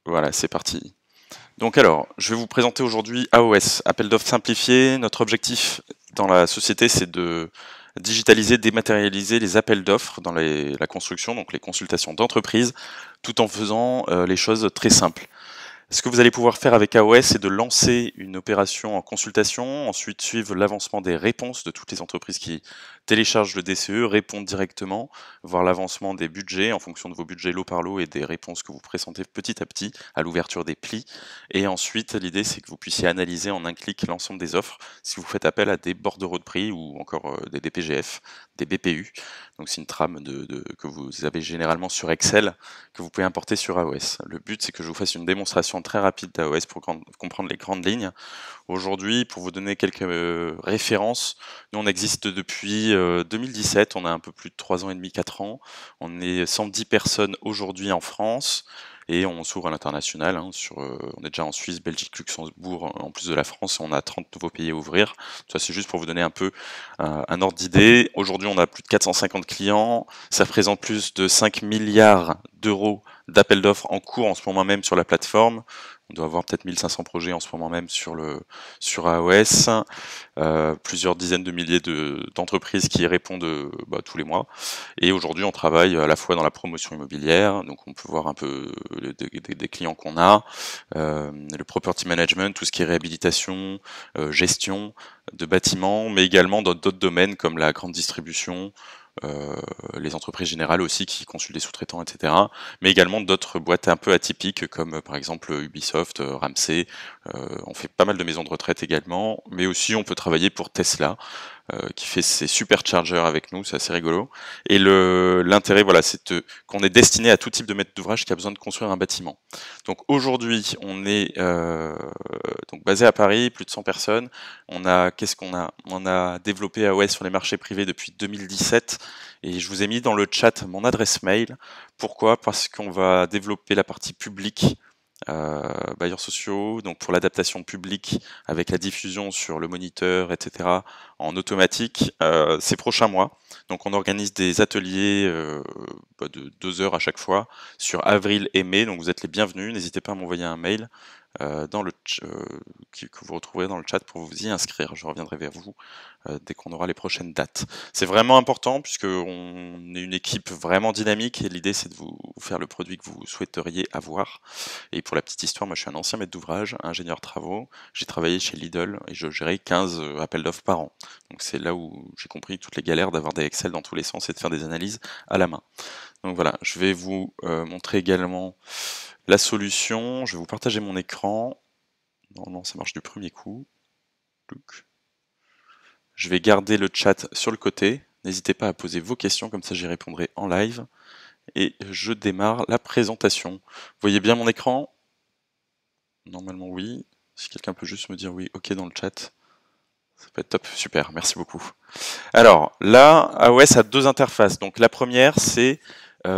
Voilà, c'est parti. Donc alors, je vais vous présenter aujourd'hui AOS, Appel d'offres simplifié. Notre objectif dans la société, c'est de digitaliser, dématérialiser les appels d'offres dans la construction, donc les consultations d'entreprise, tout en faisant les choses très simples. Ce que vous allez pouvoir faire avec AOS, c'est de lancer une opération en consultation, ensuite suivre l'avancement des réponses de toutes les entreprises qui téléchargent le DCE, répondent directement, voir l'avancement des budgets en fonction de vos budgets lot par lot et des réponses que vous présentez petit à petit à l'ouverture des plis. Et ensuite, l'idée, c'est que vous puissiez analyser en un clic l'ensemble des offres si vous faites appel à des bordereaux de prix ou encore des DPGF, des BPU. Donc c'est une trame que vous avez généralement sur Excel que vous pouvez importer sur AOS. Le but, c'est que je vous fasse une démonstration très rapide d'AOS pour comprendre les grandes lignes. Aujourd'hui, pour vous donner quelques références, nous on existe depuis 2017, on a un peu plus de 3 ans et demi, 4 ans. On est 110 personnes aujourd'hui en France et on s'ouvre à l'international. On est déjà en Suisse, Belgique, Luxembourg, en plus de la France, on a 30 nouveaux pays à ouvrir. Ça, c'est juste pour vous donner un peu un ordre d'idée. Aujourd'hui, on a plus de 450 clients. Ça représente plus de 5 milliards d'euros d'appels d'offres en cours en ce moment même sur la plateforme. On doit avoir peut-être 1500 projets en ce moment même sur AOS, plusieurs dizaines de milliers d'entreprises qui y répondent tous les mois. Et aujourd'hui, on travaille à la fois dans la promotion immobilière, donc on peut voir un peu des clients qu'on a, le property management, tout ce qui est réhabilitation, gestion de bâtiments, mais également dans d'autres domaines comme la grande distribution, les entreprises générales aussi qui consultent des sous-traitants, etc. Mais également d'autres boîtes un peu atypiques comme par exemple Ubisoft, Ramsay. On fait pas mal de maisons de retraite également, mais aussi on peut travailler pour Tesla, qui fait ses superchargers avec nous, c'est assez rigolo. Et l'intérêt, voilà, qu'on est destiné à tout type de maître d'ouvrage qui a besoin de construire un bâtiment. Donc aujourd'hui, on est donc basé à Paris, plus de 100 personnes. Qu'est-ce qu'on a? On a développé AOS sur les marchés privés depuis 2017 et je vous ai mis dans le chat mon adresse mail. Pourquoi? Parce qu'on va développer la partie publique, bailleurs sociaux, donc pour l'adaptation publique avec la diffusion sur le moniteur, etc. en automatique ces prochains mois. Donc on organise des ateliers de 2 heures à chaque fois sur avril et mai. Donc vous êtes les bienvenus. N'hésitez pas à m'envoyer un mail que vous retrouverez dans le chat pour vous y inscrire. Je reviendrai vers vous dès qu'on aura les prochaines dates. C'est vraiment important puisqu'on est une équipe vraiment dynamique et l'idée c'est de vous faire le produit que vous souhaiteriez avoir. Et pour la petite histoire, moi je suis un ancien maître d'ouvrage, ingénieur travaux. J'ai travaillé chez Lidl et je gérais 15 appels d'offres par an. Donc c'est là où j'ai compris toutes les galères d'avoir des Excel dans tous les sens et de faire des analyses à la main. Donc voilà, je vais vous montrer également la solution. Je vais vous partager mon écran. Normalement ça marche du premier coup. Je vais garder le chat sur le côté. N'hésitez pas à poser vos questions, comme ça j'y répondrai en live. Et je démarre la présentation. Vous voyez bien mon écran? Normalement oui. Si quelqu'un peut juste me dire oui, ok dans le chat, ça peut être top, super, merci beaucoup. Alors là, AOS a 2 interfaces. Donc la première, c'est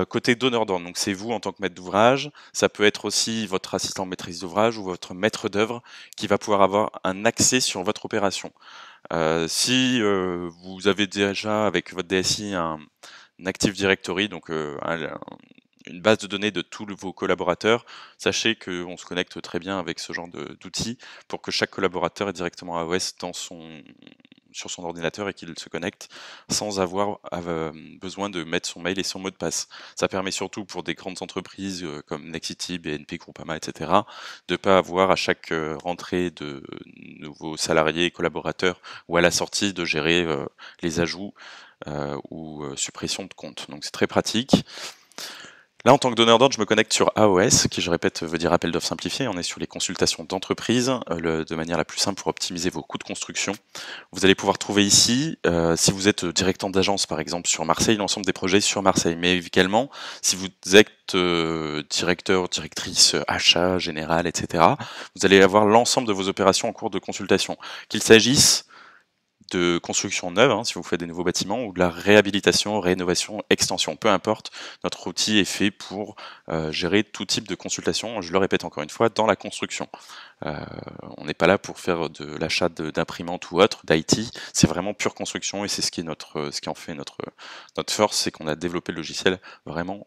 côté donneur d'ordre. Donc c'est vous en tant que maître d'ouvrage. Ça peut être aussi votre assistant maîtrise d'ouvrage ou votre maître d'œuvre qui va pouvoir avoir un accès sur votre opération. Si vous avez déjà avec votre DSI un Active Directory, donc une base de données de tous vos collaborateurs, sachez qu'on se connecte très bien avec ce genre d'outils pour que chaque collaborateur ait directement AOS sur son ordinateur et qu'il se connecte sans avoir besoin de mettre son mail et son mot de passe. Ça permet surtout pour des grandes entreprises comme Nexity, BNP, Groupama, etc. de ne pas avoir à chaque rentrée de nouveaux salariés et collaborateurs ou à la sortie de gérer les ajouts ou suppression de comptes. Donc c'est très pratique. Là, en tant que donneur d'ordre, je me connecte sur AOS, qui, je répète, veut dire appel d'offres simplifié. On est sur les consultations d'entreprise, de manière la plus simple pour optimiser vos coûts de construction. Vous allez pouvoir trouver ici, si vous êtes directeur d'agence, par exemple, sur Marseille, l'ensemble des projets sur Marseille. Mais également, si vous êtes directeur, directrice, achat, général, etc., vous allez avoir l'ensemble de vos opérations en cours de consultation. Qu'il s'agisse de construction neuve, hein, si vous faites des nouveaux bâtiments, ou de la réhabilitation, rénovation, extension. Peu importe, notre outil est fait pour gérer tout type de consultation, je le répète encore une fois, dans la construction. On n'est pas là pour faire de l'achat d'imprimantes ou autre, d'IT, c'est vraiment pure construction et c'est ce qui en fait notre force, c'est qu'on a développé le logiciel vraiment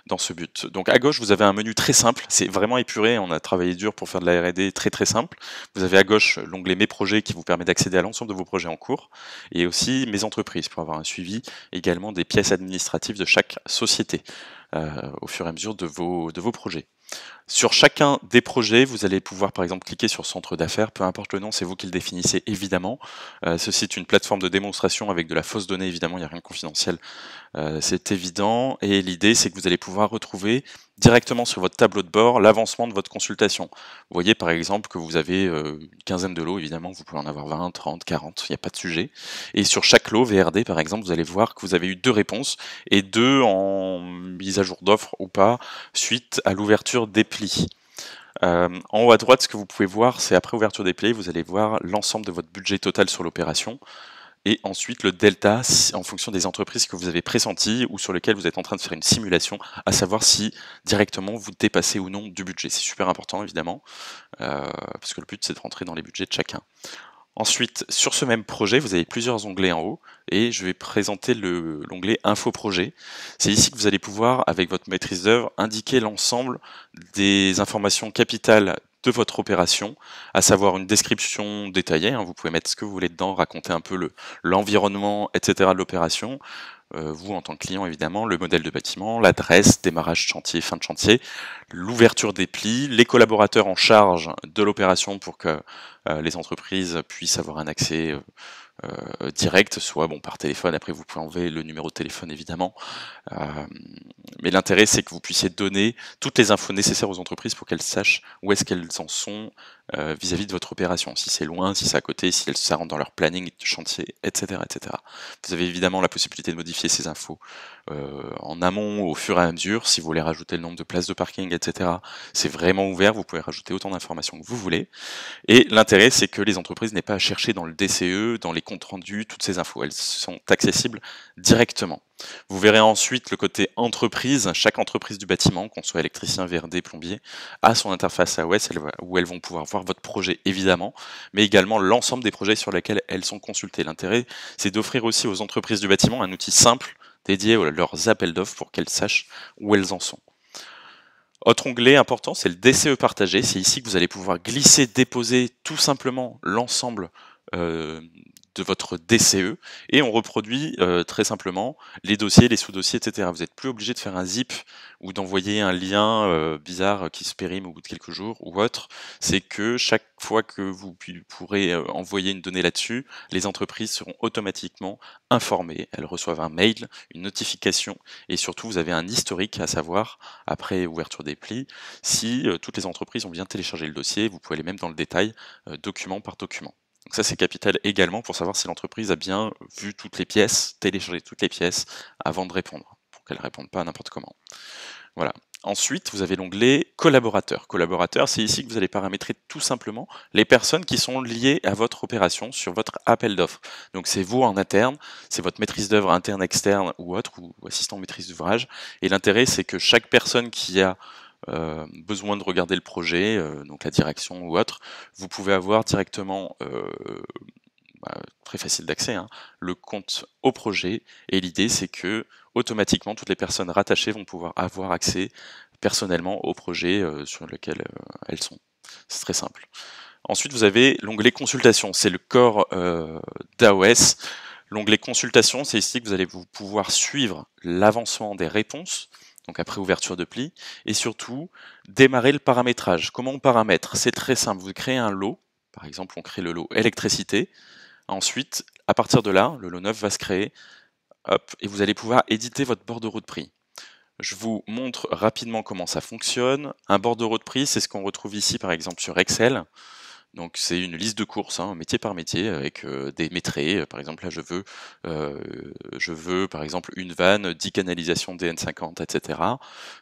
dans ce but. Donc à gauche, vous avez un menu très simple, c'est vraiment épuré, on a travaillé dur pour faire de la R&D très très simple. Vous avez à gauche l'onglet Mes projets qui vous permet d'accéder à l'ensemble de vos projets en cours et aussi Mes entreprises pour avoir un suivi également des pièces administratives de chaque société au fur et à mesure de vos projets. Sur chacun des projets, vous allez pouvoir par exemple cliquer sur centre d'affaires, peu importe le nom, c'est vous qui le définissez évidemment. Ceci est une plateforme de démonstration avec de la fausse donnée, évidemment, il n'y a rien de confidentiel, c'est évident. Et l'idée, c'est que vous allez pouvoir retrouver directement sur votre tableau de bord l'avancement de votre consultation. Vous voyez par exemple que vous avez une quinzaine de lots, évidemment, vous pouvez en avoir 20, 30, 40, il n'y a pas de sujet. Et sur chaque lot VRD, par exemple, vous allez voir que vous avez eu 2 réponses et 2 en mise à jour d'offre ou pas, suite à l'ouverture des plis. En haut à droite, ce que vous pouvez voir, c'est après ouverture des plis, vous allez voir l'ensemble de votre budget total sur l'opération et ensuite le delta en fonction des entreprises que vous avez pressenties ou sur lesquelles vous êtes en train de faire une simulation, à savoir si directement vous dépassez ou non du budget. C'est super important évidemment, parce que le but c'est de rentrer dans les budgets de chacun. Ensuite, sur ce même projet, vous avez plusieurs onglets en haut et je vais présenter l'onglet Info projet. C'est ici que vous allez pouvoir, avec votre maîtrise d'œuvre, indiquer l'ensemble des informations capitales de votre opération, à savoir une description détaillée, hein, vous pouvez mettre ce que vous voulez dedans, raconter un peu l'environnement, etc. de l'opération, vous en tant que client évidemment, le modèle de bâtiment, l'adresse, démarrage chantier, fin de chantier, l'ouverture des plis, les collaborateurs en charge de l'opération pour que les entreprises puissent avoir un accès direct, soit bon par téléphone, après vous pouvez enlever le numéro de téléphone évidemment, mais l'intérêt c'est que vous puissiez donner toutes les infos nécessaires aux entreprises pour qu'elles sachent où est-ce qu'elles en sont vis-à-vis de votre opération, si c'est loin, si c'est à côté, si ça rentre dans leur planning de chantier, etc., etc. Vous avez évidemment la possibilité de modifier ces infos en amont au fur et à mesure, si vous voulez rajouter le nombre de places de parking, etc. C'est vraiment ouvert, vous pouvez rajouter autant d'informations que vous voulez. Et l'intérêt, c'est que les entreprises n'aient pas à chercher dans le DCE, dans les comptes rendus, toutes ces infos. Elles sont accessibles directement. Vous verrez ensuite le côté entreprise. Chaque entreprise du bâtiment, qu'on soit électricien, VRD, plombier, a son interface AOS où elles vont pouvoir voir votre projet évidemment, mais également l'ensemble des projets sur lesquels elles sont consultées. L'intérêt, c'est d'offrir aussi aux entreprises du bâtiment un outil simple dédié à leurs appels d'offres pour qu'elles sachent où elles en sont. Autre onglet important, c'est le DCE partagé. C'est ici que vous allez pouvoir glisser, déposer tout simplement l'ensemble de votre DCE et on reproduit très simplement les dossiers, les sous-dossiers, etc. Vous n'êtes plus obligé de faire un zip ou d'envoyer un lien bizarre qui se périme au bout de quelques jours ou autre. C'est que chaque fois que vous pourrez envoyer une donnée là-dessus, les entreprises seront automatiquement informées. Elles reçoivent un mail, une notification et surtout vous avez un historique à savoir après ouverture des plis si toutes les entreprises ont bien téléchargé le dossier. Vous pouvez aller même dans le détail document par document. Donc ça c'est capital également pour savoir si l'entreprise a bien vu toutes les pièces, téléchargé toutes les pièces avant de répondre, pour qu'elle ne réponde pas n'importe comment. Voilà. Ensuite, vous avez l'onglet collaborateurs. Collaborateurs, c'est ici que vous allez paramétrer tout simplement les personnes qui sont liées à votre opération sur votre appel d'offres. Donc c'est vous en interne, c'est votre maîtrise d'œuvre interne, externe ou autre, ou assistant maîtrise d'ouvrage. Et l'intérêt, c'est que chaque personne qui a besoin de regarder le projet, donc la direction ou autre, vous pouvez avoir directement, très facile d'accès, hein, le compte au projet. Et l'idée, c'est que automatiquement, toutes les personnes rattachées vont pouvoir avoir accès personnellement au projet sur lequel elles sont. C'est très simple. Ensuite, vous avez l'onglet consultation. C'est le corps d'AOS. L'onglet consultation, c'est ici que vous allez pouvoir suivre l'avancement des réponses, donc après ouverture de pli, et surtout démarrer le paramétrage. Comment on paramètre? C'est très simple, vous créez un lot, par exemple on crée le lot électricité, ensuite à partir de là, le lot 9 va se créer, hop, et vous allez pouvoir éditer votre bordereau de prix. Je vous montre rapidement comment ça fonctionne. Un bordereau de prix, c'est ce qu'on retrouve ici par exemple sur Excel. Donc c'est une liste de courses, hein, métier par métier, avec des métrés. Par exemple, là, je veux par exemple une vanne, 10 canalisations DN50, etc.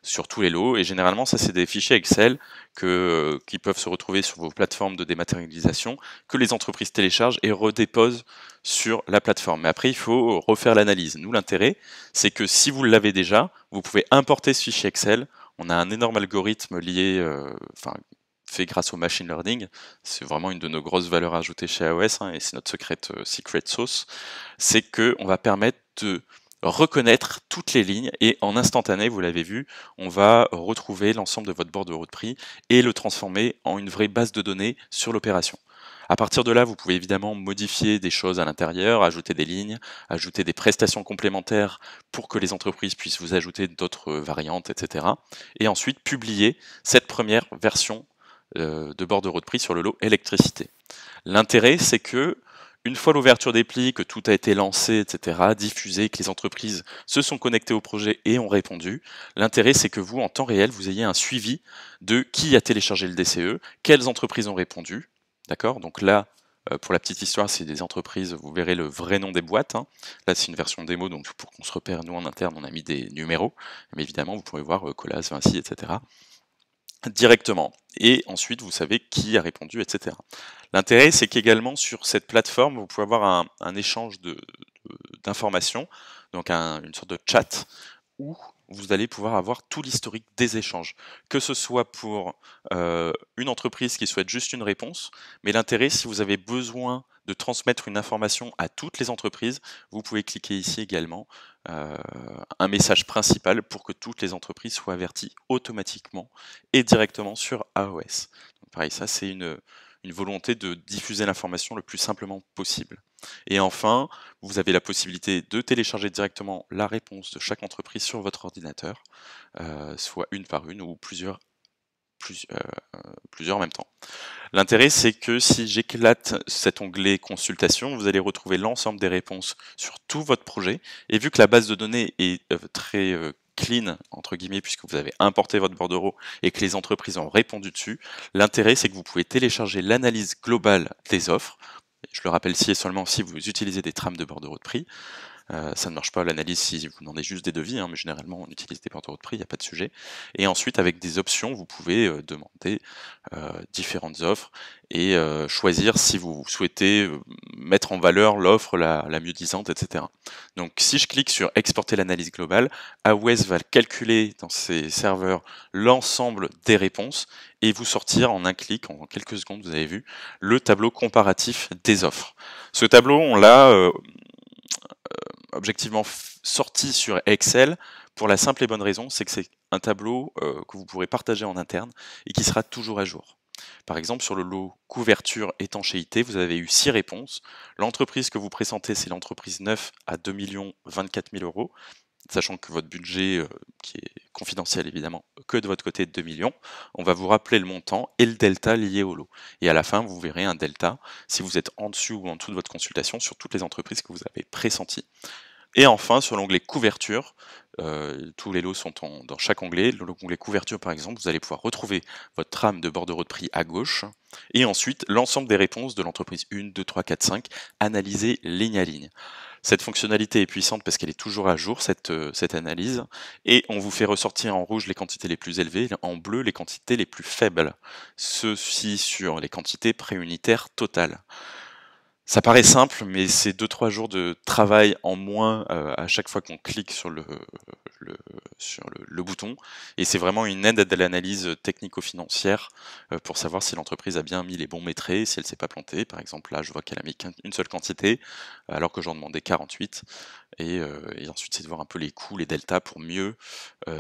sur tous les lots. Et généralement, ça, c'est des fichiers Excel qui peuvent se retrouver sur vos plateformes de dématérialisation, que les entreprises téléchargent et redéposent sur la plateforme. Mais après, il faut refaire l'analyse. Nous, l'intérêt, c'est que si vous l'avez déjà, vous pouvez importer ce fichier Excel. On a un énorme algorithme lié, fait grâce au machine learning. C'est vraiment une de nos grosses valeurs ajoutées chez AOS, hein, et c'est notre secret sauce. C'est qu'on va permettre de reconnaître toutes les lignes et en instantané, vous l'avez vu, on va retrouver l'ensemble de votre bordereau de prix et le transformer en une vraie base de données sur l'opération. À partir de là, vous pouvez évidemment modifier des choses à l'intérieur, ajouter des lignes, ajouter des prestations complémentaires pour que les entreprises puissent vous ajouter d'autres variantes, etc. Et ensuite publier cette première version de bordereau de prix sur le lot électricité. L'intérêt, c'est que une fois l'ouverture des plis, que tout a été lancé, etc., diffusé, que les entreprises se sont connectées au projet et ont répondu, l'intérêt, c'est que vous, en temps réel, vous ayez un suivi de qui a téléchargé le DCE, quelles entreprises ont répondu, d'accord? Donc là, pour la petite histoire, c'est des entreprises, vous verrez le vrai nom des boîtes, hein. Là, c'est une version démo, donc pour qu'on se repère, nous, en interne, on a mis des numéros, mais évidemment, vous pouvez voir Colas, Vinci, etc., directement. Et ensuite, vous savez qui a répondu, etc. L'intérêt, c'est qu'également sur cette plateforme, vous pouvez avoir un échange d'informations, donc une sorte de chat, où vous allez pouvoir avoir tout l'historique des échanges, que ce soit pour une entreprise qui souhaite juste une réponse, mais l'intérêt, si vous avez besoin de transmettre une information à toutes les entreprises, vous pouvez cliquer ici également un message principal pour que toutes les entreprises soient averties automatiquement et directement sur AOS. Donc pareil, ça c'est une volonté de diffuser l'information le plus simplement possible. Et enfin, vous avez la possibilité de télécharger directement la réponse de chaque entreprise sur votre ordinateur, soit une par une ou plusieurs en même temps. L'intérêt, c'est que si j'éclate cet onglet consultation, vous allez retrouver l'ensemble des réponses sur tout votre projet. Et vu que la base de données est très clean, entre guillemets, puisque vous avez importé votre bordereau et que les entreprises ont répondu dessus, l'intérêt, c'est que vous pouvez télécharger l'analyse globale des offres. Je le rappelle si et seulement si vous utilisez des trames de bordereau de prix. Ça ne marche pas l'analyse si vous demandez juste des devis, hein, mais généralement on utilise des bordereaux de prix, il n'y a pas de sujet. Et ensuite, avec des options, vous pouvez demander différentes offres et choisir si vous souhaitez mettre en valeur l'offre la mieux disante, etc. Donc si je clique sur exporter l'analyse globale, AWS va calculer dans ses serveurs l'ensemble des réponses et vous sortir en un clic, en quelques secondes, vous avez vu, le tableau comparatif des offres. Ce tableau, on l'a objectivement sorti sur Excel pour la simple et bonne raison, c'est que c'est un tableau que vous pourrez partager en interne et qui sera toujours à jour. Par exemple, sur le lot couverture étanchéité, vous avez eu 6 réponses. L'entreprise que vous présentez, c'est l'entreprise 9 à 2 24 000 euros, sachant que votre budget, qui est confidentiel évidemment, que de votre côté de 2 millions, on va vous rappeler le montant et le delta lié au lot. Et à la fin, vous verrez un delta si vous êtes en dessus ou en dessous de votre consultation sur toutes les entreprises que vous avez pressenties. Et enfin, sur l'onglet couverture, tous les lots sont dans chaque onglet. L'onglet couverture, par exemple, vous allez pouvoir retrouver votre trame de bordereau de prix à gauche, et ensuite l'ensemble des réponses de l'entreprise 1, 2, 3, 4, 5, analysées ligne à ligne. Cette fonctionnalité est puissante parce qu'elle est toujours à jour, cette analyse, et on vous fait ressortir en rouge les quantités les plus élevées, en bleu les quantités les plus faibles. Ceci sur les quantités préunitaires totales. Ça paraît simple, mais c'est 2-3 jours de travail en moins à chaque fois qu'on clique sur le bouton. Et c'est vraiment une aide à l'analyse technico-financière pour savoir si l'entreprise a bien mis les bons métrés, si elle s'est pas plantée. Par exemple, là, je vois qu'elle a mis une seule quantité, alors que j'en demandais 48. Et ensuite, c'est de voir un peu les coûts, les deltas, pour mieux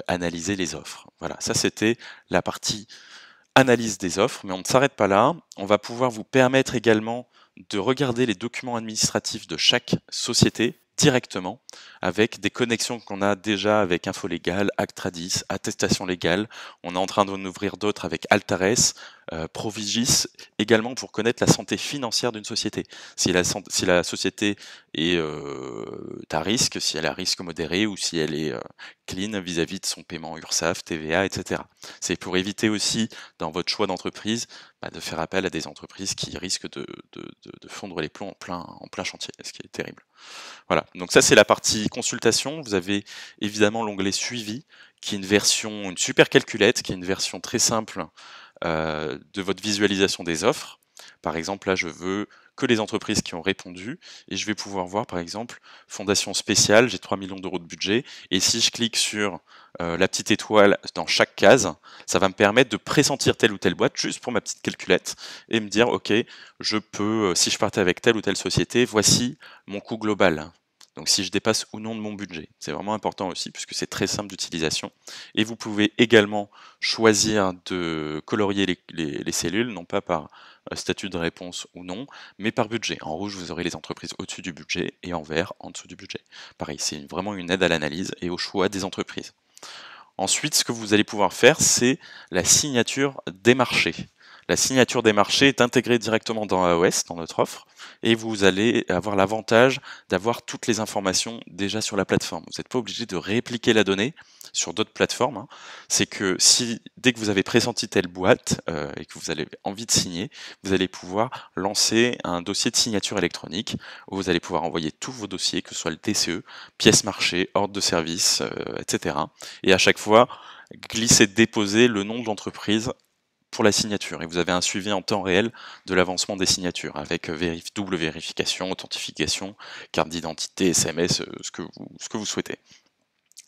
analyser les offres. Voilà, ça c'était la partie analyse des offres, mais on ne s'arrête pas là. On va pouvoir vous permettre également de regarder les documents administratifs de chaque société directement avec des connexions qu'on a déjà avec Info Légal, Actradis, Attestation Légale. On est en train d'en ouvrir d'autres avec Altares, Provigis également pour connaître la santé financière d'une société. Si la société est à risque, si elle est à risque modéré ou si elle est clean vis-à-vis de son paiement URSSAF, TVA, etc. C'est pour éviter aussi, dans votre choix d'entreprise, de faire appel à des entreprises qui risquent de fondre les plombs en plein chantier, ce qui est terrible. Voilà, donc ça c'est la partie consultation. Vous avez évidemment l'onglet suivi, qui est une super calculette, qui est une version très simple de votre visualisation des offres. Par exemple, là, je veux que les entreprises qui ont répondu et je vais pouvoir voir, par exemple, fondation spéciale, j'ai 3 millions d'euros de budget et si je clique sur la petite étoile dans chaque case, ça va me permettre de pressentir telle ou telle boîte juste pour ma petite calculette et me dire, ok, je peux, si je partais avec telle ou telle société, voici mon coût global. Donc si je dépasse ou non de mon budget. C'est vraiment important aussi puisque c'est très simple d'utilisation. Et vous pouvez également choisir de colorier les cellules, non pas par statut de réponse ou non, mais par budget. En rouge, vous aurez les entreprises au-dessus du budget et en vert, en dessous du budget. Pareil, c'est vraiment une aide à l'analyse et au choix des entreprises. Ensuite, ce que vous allez pouvoir faire, c'est la signature des marchés. La signature des marchés est intégrée directement dans AOS, dans notre offre, et vous allez avoir l'avantage d'avoir toutes les informations déjà sur la plateforme. Vous n'êtes pas obligé de répliquer la donnée sur d'autres plateformes. Hein. C'est que dès que vous avez pressenti telle boîte et que vous avez envie de signer, vous allez pouvoir lancer un dossier de signature électronique où vous allez pouvoir envoyer tous vos dossiers, que ce soit le TCE, pièces marché, ordre de service, etc. Et à chaque fois, glisser, déposer le nom de l'entreprise pour la signature. Et vous avez un suivi en temps réel de l'avancement des signatures avec double vérification, authentification, carte d'identité, SMS, ce que vous souhaitez.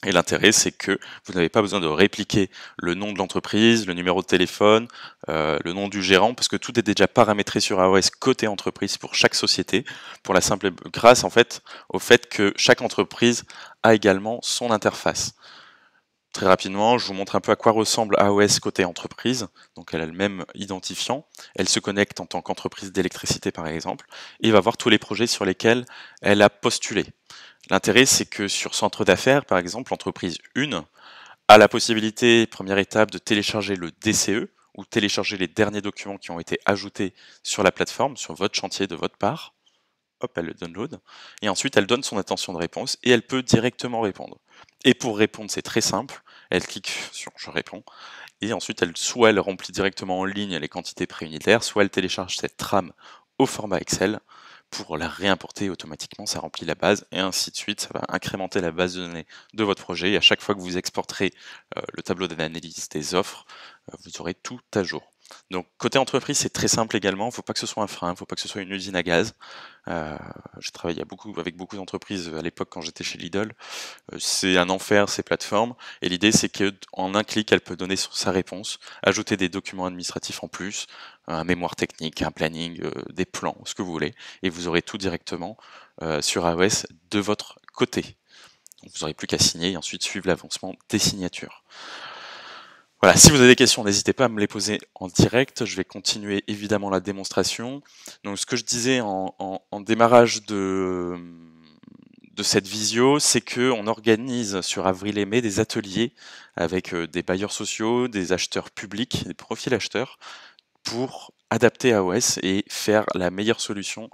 Et l'intérêt, c'est que vous n'avez pas besoin de répliquer le nom de l'entreprise, le numéro de téléphone, le nom du gérant, parce que tout est déjà paramétré sur AOS côté entreprise pour chaque société, pour la simple grâce en fait au fait que chaque entreprise a également son interface. Très rapidement, je vous montre un peu à quoi ressemble AOS côté entreprise. Donc elle a le même identifiant. Elle se connecte en tant qu'entreprise d'électricité par exemple et va voir tous les projets sur lesquels elle a postulé. L'intérêt, c'est que sur centre d'affaires, par exemple, l'entreprise 1 a la possibilité, première étape, de télécharger le DCE ou télécharger les derniers documents qui ont été ajoutés sur la plateforme, sur votre chantier de votre part. Hop, elle le download. Et ensuite, elle donne son intention de réponse et elle peut directement répondre. Et pour répondre, c'est très simple. Elle clique sur Je réponds. Et ensuite, soit elle remplit directement en ligne les quantités préunitaires, soit elle télécharge cette trame au format Excel pour la réimporter automatiquement, ça remplit la base, et ainsi de suite, ça va incrémenter la base de données de votre projet, et à chaque fois que vous exporterez le tableau d'analyse des offres, vous aurez tout à jour. Donc côté entreprise, c'est très simple également, il ne faut pas que ce soit un frein, il ne faut pas que ce soit une usine à gaz. J'ai travaillé avec beaucoup d'entreprises à l'époque quand j'étais chez Lidl. C'est un enfer ces plateformes, et l'idée c'est qu'en un clic, elle peut donner sa réponse, ajouter des documents administratifs en plus, un mémoire technique, un planning, des plans, ce que vous voulez, et vous aurez tout directement sur AOS de votre côté. Donc, vous n'aurez plus qu'à signer et ensuite suivre l'avancement des signatures. Voilà, si vous avez des questions, n'hésitez pas à me les poser en direct. Je vais continuer évidemment la démonstration. Donc, ce que je disais en démarrage de cette visio, c'est qu'on organise sur avril et mai des ateliers avec des bailleurs sociaux, des acheteurs publics, des profils acheteurs, pour adapter AOS et faire la meilleure solution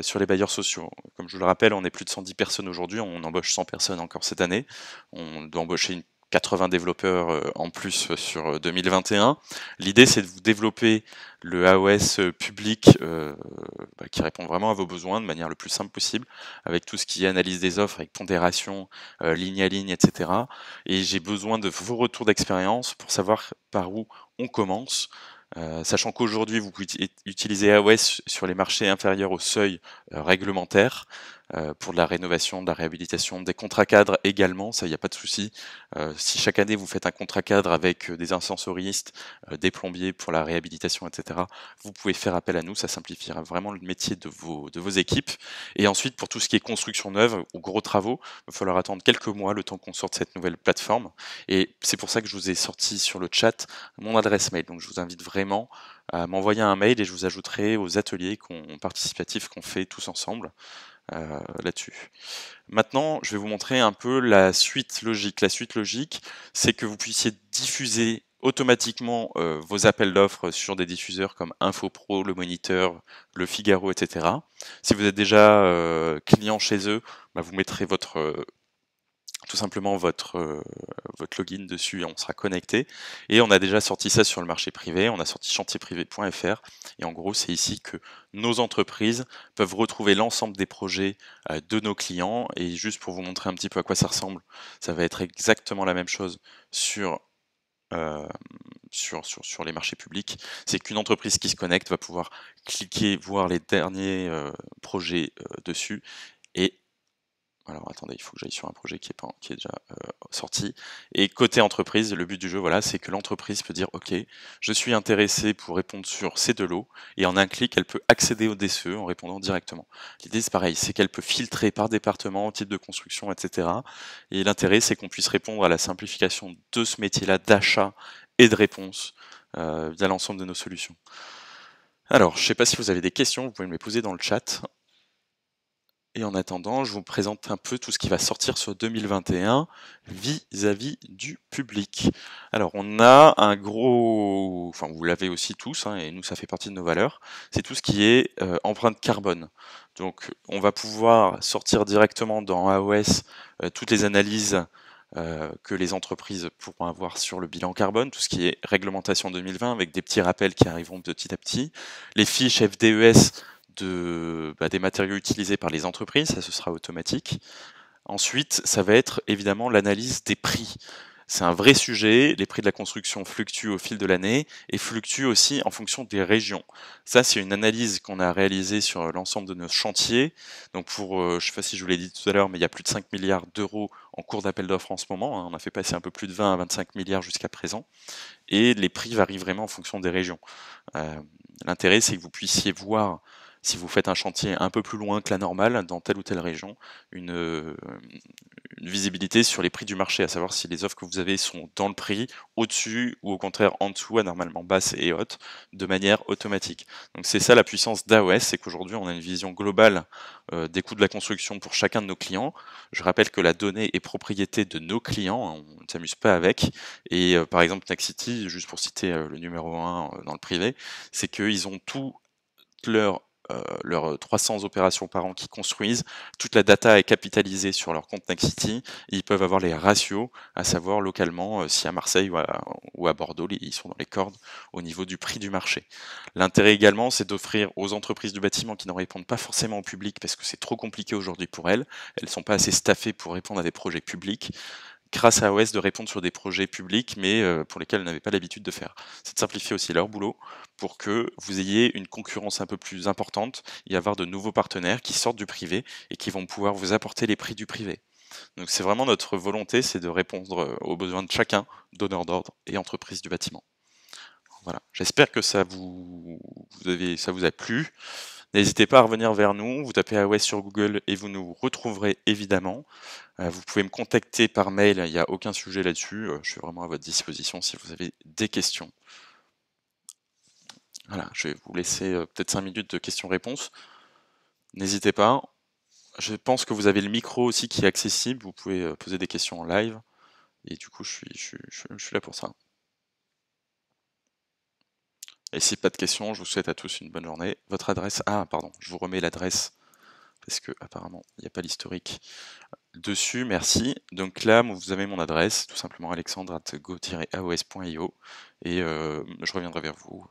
sur les bailleurs sociaux. Comme je vous le rappelle, on est plus de 110 personnes aujourd'hui, on embauche 100 personnes encore cette année, on doit embaucher 80 développeurs en plus sur 2021. L'idée, c'est de vous développer le AOS public qui répond vraiment à vos besoins de manière le plus simple possible, avec tout ce qui est analyse des offres, avec pondération, ligne à ligne, etc. Et j'ai besoin de vos retours d'expérience pour savoir par où on commence. Sachant qu'aujourd'hui, vous pouvez utiliser AOS sur les marchés inférieurs au seuil réglementaire pour de la rénovation, de la réhabilitation, des contrats cadres également, ça, il n'y a pas de souci. Si chaque année, vous faites un contrat cadre avec des incensoristes, des plombiers pour la réhabilitation, etc., vous pouvez faire appel à nous, ça simplifiera vraiment le métier de vos équipes. Et ensuite, pour tout ce qui est construction neuve ou gros travaux, il va falloir attendre quelques mois le temps qu'on sorte cette nouvelle plateforme. Et c'est pour ça que je vous ai sorti sur le chat mon adresse mail. Donc je vous invite vraiment à m'envoyer un mail et je vous ajouterai aux ateliers participatifs qu'on fait tous ensemble là-dessus. Maintenant, je vais vous montrer un peu la suite logique. La suite logique, c'est que vous puissiez diffuser automatiquement vos appels d'offres sur des diffuseurs comme InfoPro, Le Moniteur, Le Figaro, etc. Si vous êtes déjà client chez eux, bah, vous mettrez tout simplement votre login dessus et on sera connecté. Et on a déjà sorti ça sur le marché privé, on a sorti chantierprivé.fr et en gros c'est ici que nos entreprises peuvent retrouver l'ensemble des projets de nos clients. Et juste pour vous montrer un petit peu à quoi ça ressemble, ça va être exactement la même chose sur euh, sur les marchés publics. C'est qu'une entreprise qui se connecte va pouvoir cliquer, voir les derniers projets dessus. Et alors attendez, il faut que j'aille sur un projet qui est déjà sorti. Et côté entreprise, le but du jeu, voilà, c'est que l'entreprise peut dire ok, je suis intéressé pour répondre sur ces deux lots, et en un clic, elle peut accéder au DCE en répondant directement. L'idée c'est pareil, c'est qu'elle peut filtrer par département, type de construction, etc. Et l'intérêt, c'est qu'on puisse répondre à la simplification de ce métier-là d'achat et de réponse via l'ensemble de nos solutions. Alors, je ne sais pas si vous avez des questions, vous pouvez me les poser dans le chat. Et en attendant, je vous présente un peu tout ce qui va sortir sur 2021 vis-à-vis du public. Alors, on a un gros, enfin vous l'avez aussi tous, hein, et nous ça fait partie de nos valeurs, c'est tout ce qui est empreinte carbone. Donc, on va pouvoir sortir directement dans AOS toutes les analyses que les entreprises pourront avoir sur le bilan carbone, tout ce qui est réglementation 2020 avec des petits rappels qui arriveront petit à petit, les fiches FDES des matériaux utilisés par les entreprises, ça ce sera automatique. Ensuite, ça va être évidemment l'analyse des prix. C'est un vrai sujet, les prix de la construction fluctuent au fil de l'année et fluctuent aussi en fonction des régions. Ça, c'est une analyse qu'on a réalisée sur l'ensemble de nos chantiers. Donc je ne sais pas si je vous l'ai dit tout à l'heure, mais il y a plus de 5 milliards d'euros en cours d'appel d'offres en ce moment, hein. On a fait passer un peu plus de 20 à 25 milliards jusqu'à présent. Et les prix varient vraiment en fonction des régions. L'intérêt, c'est que vous puissiez voir, si vous faites un chantier un peu plus loin que la normale, dans telle ou telle région, une visibilité sur les prix du marché, à savoir si les offres que vous avez sont dans le prix, au-dessus ou au contraire en dessous, anormalement basses et hautes, de manière automatique. Donc c'est ça la puissance d'AOS, c'est qu'aujourd'hui on a une vision globale des coûts de la construction pour chacun de nos clients. Je rappelle que la donnée est propriété de nos clients, hein, on ne s'amuse pas avec. Et par exemple Nexity, juste pour citer le numéro 1 dans le privé, c'est qu'ils ont tout leurs 300 opérations par an qu'ils construisent, toute la data est capitalisée sur leur compte Nexity, et ils peuvent avoir les ratios, à savoir localement si à Marseille ou à Bordeaux, ils sont dans les cordes au niveau du prix du marché. L'intérêt également, c'est d'offrir aux entreprises du bâtiment qui ne répondent pas forcément au public, parce que c'est trop compliqué aujourd'hui pour elles ne sont pas assez staffées pour répondre à des projets publics, grâce à AOS de répondre sur des projets publics, mais pour lesquels elles n'avaient pas l'habitude de faire. C'est de simplifier aussi leur boulot pour que vous ayez une concurrence un peu plus importante et avoir de nouveaux partenaires qui sortent du privé et qui vont pouvoir vous apporter les prix du privé. Donc c'est vraiment notre volonté, c'est de répondre aux besoins de chacun, donneur d'ordre et entreprise du bâtiment. Voilà. J'espère que ça vous a plu. N'hésitez pas à revenir vers nous, vous tapez AOS sur Google et vous nous retrouverez évidemment. Vous pouvez me contacter par mail, il n'y a aucun sujet là-dessus, je suis vraiment à votre disposition si vous avez des questions. Voilà, je vais vous laisser peut-être 5 minutes de questions-réponses. N'hésitez pas. Je pense que vous avez le micro aussi qui est accessible, vous pouvez poser des questions en live. Et du coup, je suis là pour ça. Et si pas de questions, je vous souhaite à tous une bonne journée. Votre adresse... Ah, pardon, je vous remets l'adresse, parce que apparemment, il n'y a pas l'historique dessus, merci. Donc là, vous avez mon adresse, tout simplement alexandre@go-aos.io. Et je reviendrai vers vous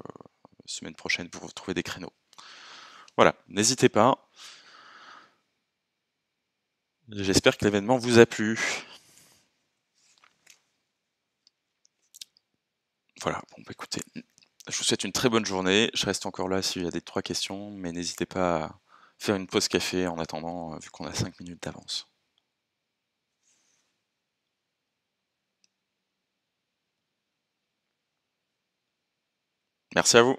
semaine prochaine pour vous trouver des créneaux. Voilà, n'hésitez pas. J'espère que l'événement vous a plu. Voilà, bon bah écoutez, je vous souhaite une très bonne journée. Je reste encore là s'il y a des 3 questions, mais n'hésitez pas à faire une pause café en attendant, vu qu'on a 5 minutes d'avance. Merci à vous.